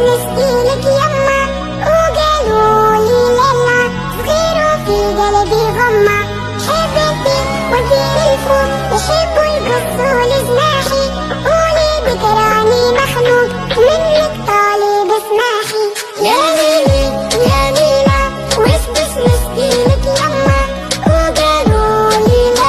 نسقيلك يما وقالولي ليلى صغير وفي قلبي غمة حبيبتي وديري الفوق يحبوا يقصوا لجناحي قولي بكراني مخنوق منك طالب اسماحي يا ليلي يا ليلى وش نسقيلك يما وقالولي ليلى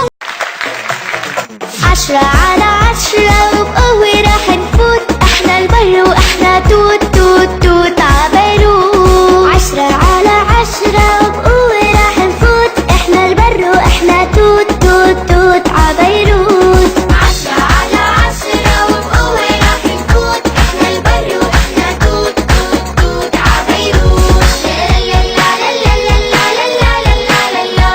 10 على 10 وبقوة راح نفوت احنا البر واحنا توت توت توت عبيروت 10 على 10 وبقوة راح نفوت احنا البر واحنا توت توت توت عبيروت 10 على 10 وبقوة راح نفوت احنا البر واحنا توت توت توت عبيروت لا لا لا لا لا لا لا لا لا لا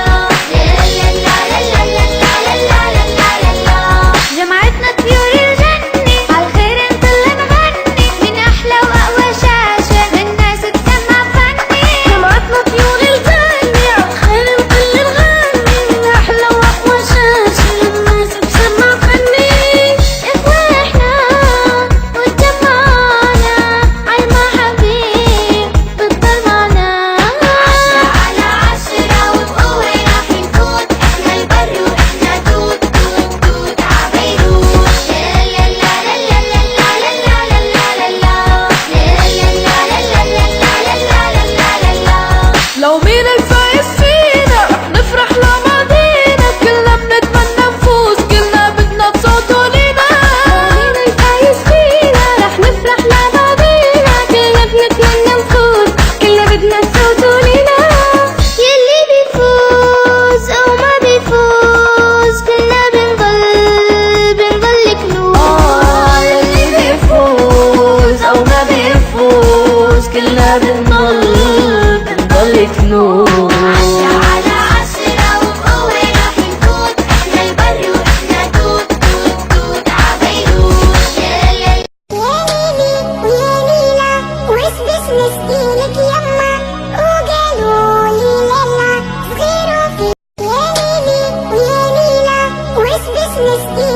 جمعتنا طيور الجنة عالخير نضل نغني من أحلى وأقوى شاشة للناس تسمع فني جمعتنا طيور الجنة عالخير نضل نغني من أحلى وأقوى شاشة للناس تسمع فني إخوة إحنا واتجمعنا عالمحابيب بتضل معنا 10 على 10 وبقوة راح نفوت احنا البر واحنا توت توت توت عبيروت لو مين الفايز فينا رح نفرح لماضينا كلنا بنتمنى نفوز كلنا بدنا بصوته لينا مين الفايز فينا رح نفرح لماضينا كلنا بنتمنى نفوز كلنا بدنا صوته لينا يلي بيفوز او ما بيفوز كلنا بنضل كنوز يلي بيفوز او ما بيفوز كلنا بنضل كنوز 10 على 10 وبقوة راح نفوت احنا البر واحنا توت توت توت عبيروت يا ليلي ويا ليلى وش نسقيلك يما وقالولي ليلى صغير وفي يا ليلي ويا ليلى وش نسقيلك